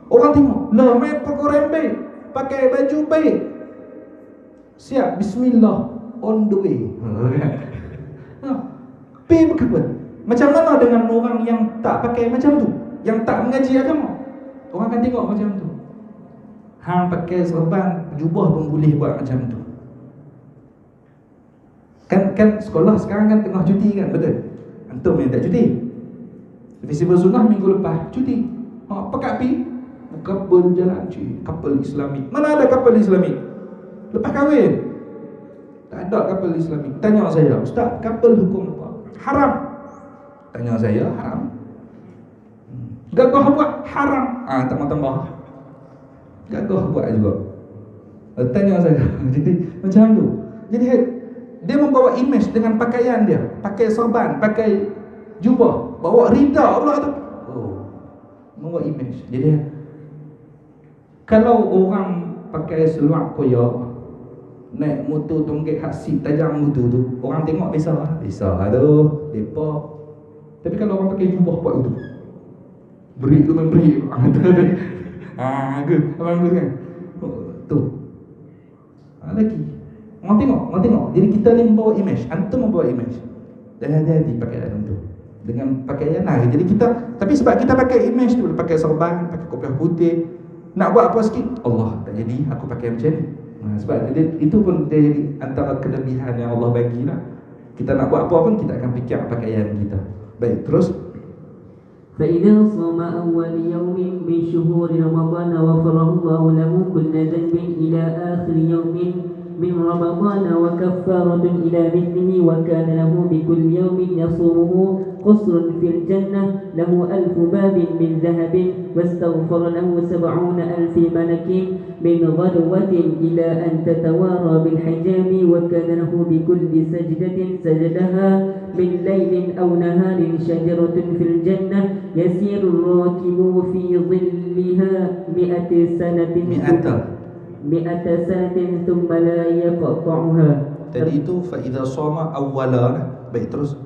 Orang tengok, lah main perkorem baik, pakai baju baik. Siap, bismillah, on the way. Pergi berkapal. Macam mana dengan orang yang tak pakai macam tu, yang tak mengaji agama? Orang akan tengok macam tu. Hang pakai serban, jubah pun boleh buat macam tu. Kan sekolah sekarang kan tengah cuti kan, betul? Antum yang tak cuti. Festival Sunnah minggu lepas cuti. Pakat pi kapal jalan cuy, kapal Islamik. Mana ada kapal Islamik? Lepas kahwin tak ada kapal Islamik. Tanya saya, ustaz, kapal hukum apa? Haram. Tanya saya, haram. Gagah buat haram. Tambah-tambah. Gagah buat juga. Tanya saya. Jadi macam tu. Jadi dia membawa image dengan pakaian dia, pakai serban, pakai jubah, bawa rida pula tu. Membawa image. Jadi kalau orang pakai seluar koyak, naik motor tonggek hasil tajam motor tu, orang tengok biasa tu depa. Tapi kalau orang pakai jubah buat tu, beri tu memberi abang bagus kan. Tu lagi orang tengok. Jadi kita ni membawa image, antum membawa image. Dan hati-hati pakai dalam tu dengan pakaian lah. Jadi kita, tapi sebab kita pakai image tu, pakai serban, pakai kopiah putih, nak buat apa sikit, Allah tak jadi, aku pakai macam ni. Sebab itu pun dia jadi antara kelebihan yang Allah bagilah. Kita nak buat apa pun kita akan fikir pakaian kita. Baik, terus. فإذا صام أول يوم من شهور رمضان غفر الله له كل ذنب إلى آخر يوم من رمضان وكفارة إلى مثله وكان له بكل يوم يصومه قصر في الجنة له 1000 باب من ذهب واستغفر له 70,000 ملك من غدوة إلى أن تتوارى بالحجاب وكان له بكل سجدة سجدها من ليل أو نهار شجرة في الجنة يسير الراكب في ظلها 100 سنة ثم لا يقطعها. Tadi itu فإذا صام أولا. Baik, terus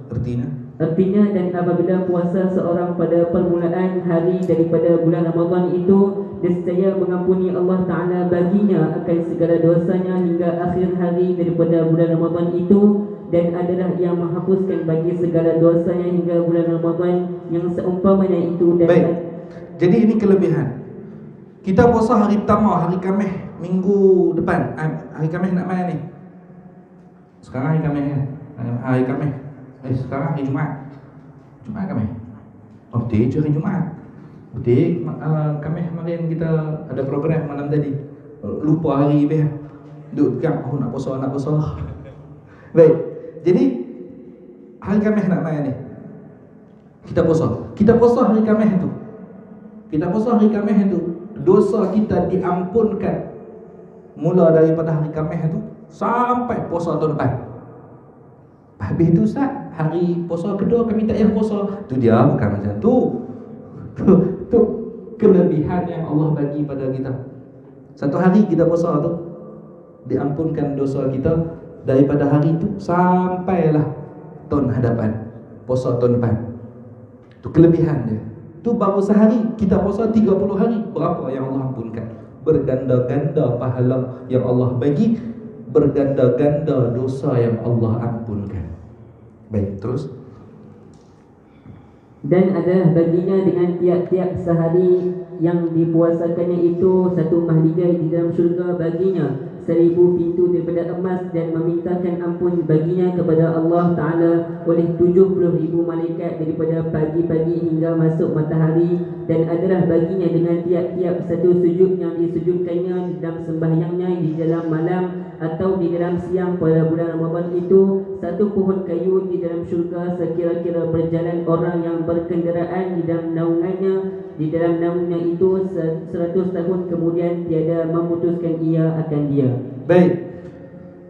Artinya, dan apabila puasa seorang pada permulaan hari daripada bulan Ramadan itu, nescaya mengampuni Allah Ta'ala baginya akan segala dosanya hingga akhir hari daripada bulan Ramadan itu, dan adalah yang menghapuskan bagi segala dosanya hingga bulan Ramadan yang seumpamanya itu. Dan baik, jadi ini kelebihan. Kita puasa hari pertama, hari Khamis minggu depan. Hari Khamis nak mana ni? Sekarang hari Khamis kan? Hari Khamis. Sekarang hari Jumaat. Jumaat Khamis. Betul je hari Jumaat. Betul. Khamis kemarin kita ada program malam tadi. Lupa hari lebih. Duduk dekat, nak puasa. Baik. Jadi hari Khamis nak mana ni? Kita puasa hari Khamis tu. Dosa kita diampunkan mula daripada hari Khamis tu sampai puasa tahun depan. Habis tu Ustaz, hari puasa kedua kami tak payah puasa. Tu dia bukan macam tu. Tu kelebihan yang Allah bagi pada kita. Satu hari kita puasa tu diampunkan dosa kita daripada hari tu sampailah tahun hadapan, puasa tahun depan. Tu kelebihan dia. Tu baru sehari, kita puasa 30 hari. Berapa yang Allah ampunkan? Berganda-ganda pahala yang Allah bagi, berganda-ganda dosa yang Allah ampunkan. Baik, terus. Dan adalah baginya dengan tiap-tiap sehari yang dipuasakannya itu satu mahligai di dalam syurga baginya, 1000 pintu daripada emas, dan memintakan ampun baginya kepada Allah Ta'ala oleh 70,000 malaikat daripada pagi-pagi hingga masuk matahari. Dan adalah baginya dengan tiap-tiap satu sujud yang disujudkannya di dalam sembahyangnya di dalam malam atau di dalam siang pada bulan Ramadan itu, satu pohon kayu di dalam syurga sekira-kira berjalan orang yang berkenderaan di dalam naungannya. Di dalam naungnya itu 100 tahun kemudian tiada memutuskan ia akan dia. Baik.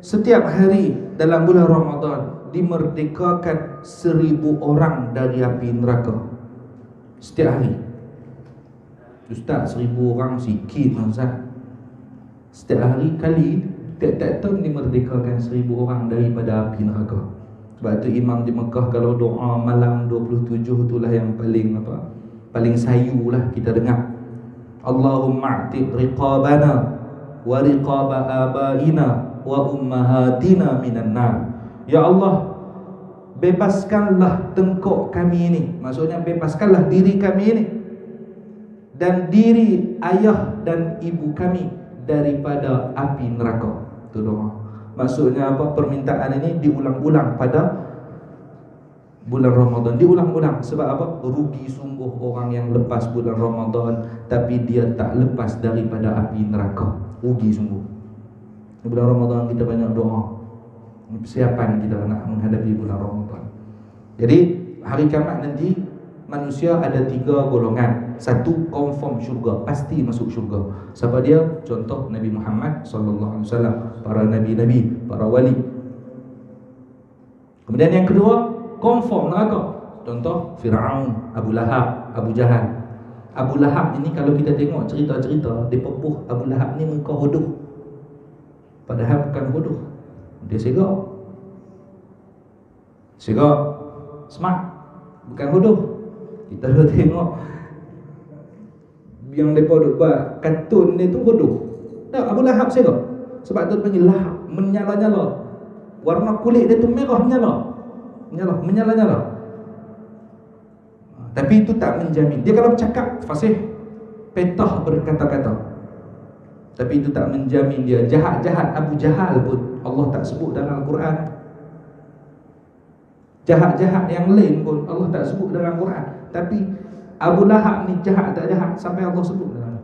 Setiap hari dalam bulan Ramadan dimerdekakan 1000 orang dari api neraka. Setiap hari. Ustaz, 1000 orang sikit Ustaz. Setiap hari kali tiap-tiap tahun dimerdekakan 1000 orang daripada api neraka. Sebab tu imam di Mekah kalau doa malam 27 itulah yang paling sayu lah kita dengar. Allahumma a'tiq riqabana wa riqaba abaina wa ummahatina minan nar. Ya Allah, bebaskanlah tengkok kami ini, maksudnya bebaskanlah diri kami ini dan diri ayah dan ibu kami daripada api neraka. Itu doa. Maksudnya apa? Permintaan ini diulang-ulang pada bulan Ramadan, diulang-ulang. Sebab apa? Rugi sungguh orang yang lepas bulan Ramadan tapi dia tak lepas daripada api neraka. Rugi sungguh. Di bulan Ramadan kita banyak doa, persiapan kita nak menghadapi bulan Ramadan. Jadi hari kiamat nanti manusia ada 3 golongan. Satu, confirm syurga, pasti masuk syurga. Siapa dia? Contoh Nabi Muhammad sallallahu alaihi wasallam, para nabi-nabi, para wali. Kemudian yang kedua, confirm neraka. Contoh Firaun, Abu Lahab, Abu Jahal. Abu Lahab ini kalau kita tengok cerita-cerita, dia pepuh Abu Lahab ni muka hodoh. Padahal bukan hodoh. Dia segak. Segak, smart, bukan hodoh. Kita dah tengok yang mereka duk buat kartun dia tu hodoh. Tak, Abu Lahab segak. Sebab tu panggil lahab, menyala-nyala. Warna kulit dia tu merah menyala. Menyala-nyala. Tapi itu tak menjamin. Dia kalau bercakap fasih, petah berkata-kata. Tapi itu tak menjamin dia. Jahat-jahat Abu Jahal pun Allah tak sebut dalam Al-Quran. Jahat-jahat yang lain pun Allah tak sebut dalam Al-Quran. Tapi Abu Lahab ni jahat tak jahat sampai Allah sebut dalam.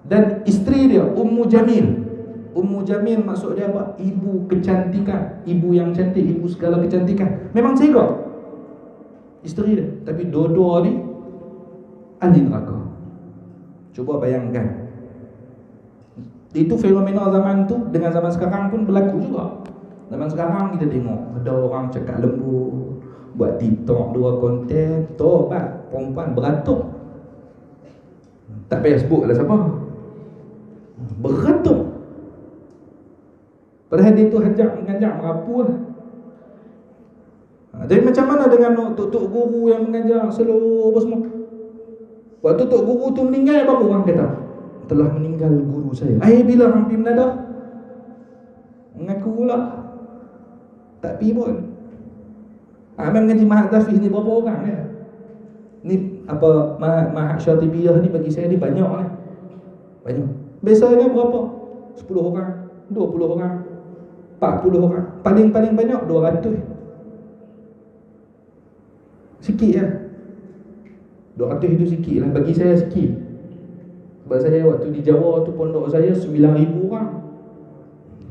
Dan isteri dia Ummu Jamil. Ummu Jamil maksud dia apa? Ibu kecantikan, ibu yang cantik, ibu segala kecantikan. Memang segak isteri dia, tapi dua-dua ni ahli neraka. Cuba bayangkan. Itu fenomena zaman tu dengan zaman sekarang pun berlaku juga. Zaman sekarang kita tengok ada orang cakap lembut, buat TikTok, dua konten, tobat, perempuan beratuk. Tak payah sebut lah siapa. Beratuk. Padahal dia tu mengajak merapu lah. Jadi macam mana dengan tok-tok guru yang mengajar seluruh apa semua? Waktu tok guru tu meninggal, baru orang kata telah meninggal guru saya. Bila hampir menadah, mengaku pula tak pergi pun. Memang mengaji Mahat Zafis ni berapa orang ya? Ni apa Mahat Syatibiyah ni bagi saya ni banyak ni. Banyak. Biasanya berapa? 10 orang, 20 orang, 40 orang. Paling-paling banyak 200. Sikit ya. 200 itu sikit lah. Bagi saya sikit. Sebab saya waktu di Jawa tu pondok saya 9,000 orang.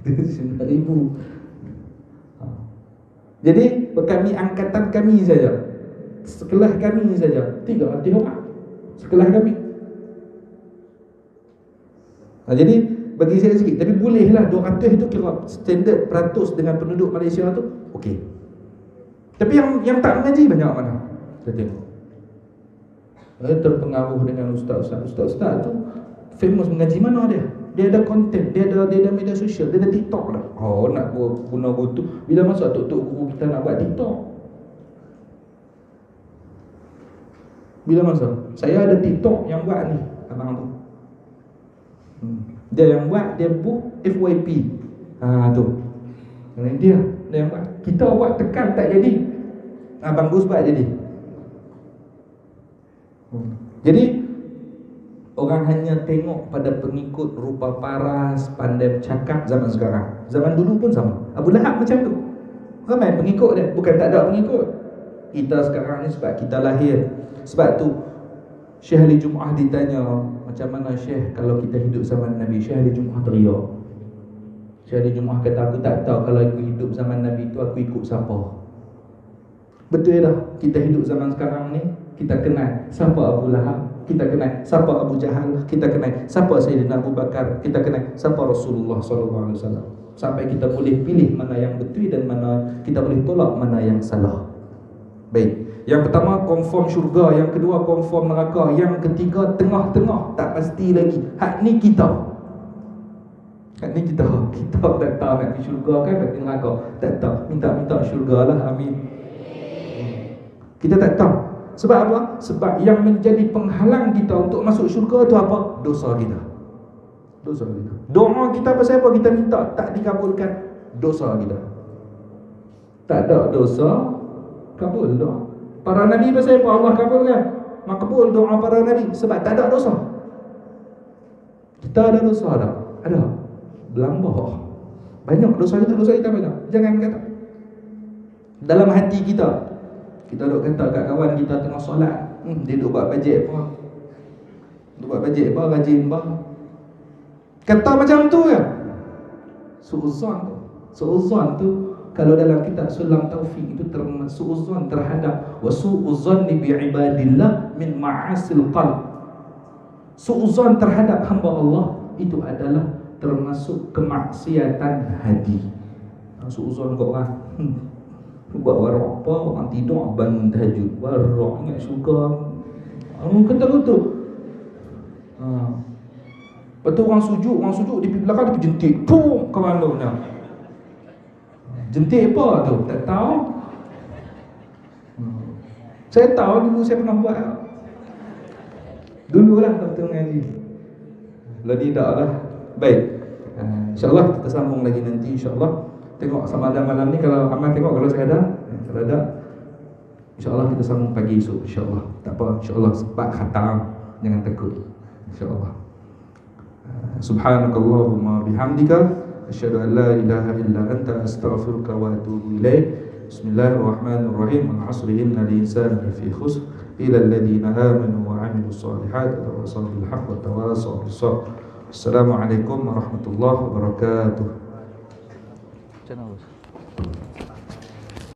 9,000. Jadi kami angkatan kami saja, sekelas kami saja 300 orang. Sekelas kami. Jadi bagi saya sikit. Tapi bolehlah 200 itu kira standard peratus dengan penduduk Malaysia tu. Okey. Tapi yang tak mengaji banyak mana? Kita tengok. Terpengaruh dengan ustaz-ustaz tu famous mengaji mana dia? Dia ada konten, dia ada media sosial, dia ada TikTok lah. Oh, nak guna tu. Bila masa tok-tok guru kita nak buat TikTok? Bila masa? Saya ada TikTok yang buat ni, abang tu. Dia yang buat, dia book FYP. Tu. Dia yang buat. Kita buat tekan tak jadi. Abang Gus buat jadi. Jadi orang hanya tengok pada pengikut rupa paras, pandai bercakap zaman sekarang. Zaman dulu pun sama. Abu Lahab macam tu. Ramai pengikut dia, bukan tak ada pengikut. Kita sekarang ni sebab kita lahir. Sebab tu Syekh Ali Jum'ah ditanya, macam mana Syekh kalau kita hidup zaman Nabi? Syekh Ali Jum'ah teriak. Syekh Ali Jum'ah kata, aku tak tahu kalau aku hidup zaman Nabi tu aku ikut siapa. Betul dah, kita hidup zaman sekarang ni, kita kenal siapa Abu Lahab, kita kenal siapa Abu Jahal, kita kenal siapa Sayyidina Abu Bakar, kita kenal siapa Rasulullah sallallahu alaihi wasallam. Sampai kita boleh pilih mana yang betul dan mana kita boleh tolak mana yang salah. Baik. Yang pertama confirm syurga, yang kedua confirm neraka, yang ketiga tengah-tengah tak pasti lagi. Hak ni kita. Hak ni kita. Kita tak tahu nak pergi syurga kan, nak pergi neraka. Tak tahu. Minta-minta syurga lah. Amin. Kita tak tahu. Sebab apa? Sebab yang menjadi penghalang kita untuk masuk syurga tu apa? Dosa kita. Dosa kita. Doa kita pasal apa? Kita minta tak dikabulkan. Dosa kita. Tak ada dosa, Kabul doa. Para nabi pasal apa Allah kabulkan? Makbul doa para nabi sebab tak ada dosa. Kita ada dosa tak? Ada. Berlambah. Banyak dosa kita banyak. Jangan kata. Dalam hati kita duk kata kat kawan kita tengah solat, dia duk buat bajet apa? Duk buat bajet apa? Rajin apa? Kata macam tu kan? Su'uzan tu kalau dalam kitab Sulam Taufik itu termasuk su'uzan terhadap wa su'uzan bi ibadillah min ma'asil qalb. Su'uzan terhadap hamba Allah itu adalah termasuk kemaksiatan hati. Su'uzan kau orang buat warak apa, orang tidur bangun tahajud, warak ingat suka kata betul. Lepas tu orang sujud di belakang dia jentik. Pum, kawan tu nak. Jentik apa tu? Tak tahu. Saya tahu dulu saya pernah buat. Dululah waktu mengaji. Lagi tak lah. Baik. InsyaAllah kita sambung lagi nanti insyaAllah. Tengok sama ada malam ni kalau aman tengok kalau saya ada. Kalau ada InsyaAllah kita sambung pagi esok insyaAllah. Tak apa insyaAllah sebab khatam. Jangan takut. InsyaAllah. Subhanakallahumma bihamdika asyhadu an la ilaha illa anta astaghfiruka wa atubu ilaik. Bismillahirrahmanirrahim. Wal 'asri innal insana lafi khusr illa alladhina amanu wa 'amilus solihati wa tawasaw bil haqqi wa tawasaw bis sabr. Assalamualaikum warahmatullahi wabarakatuh. Channel.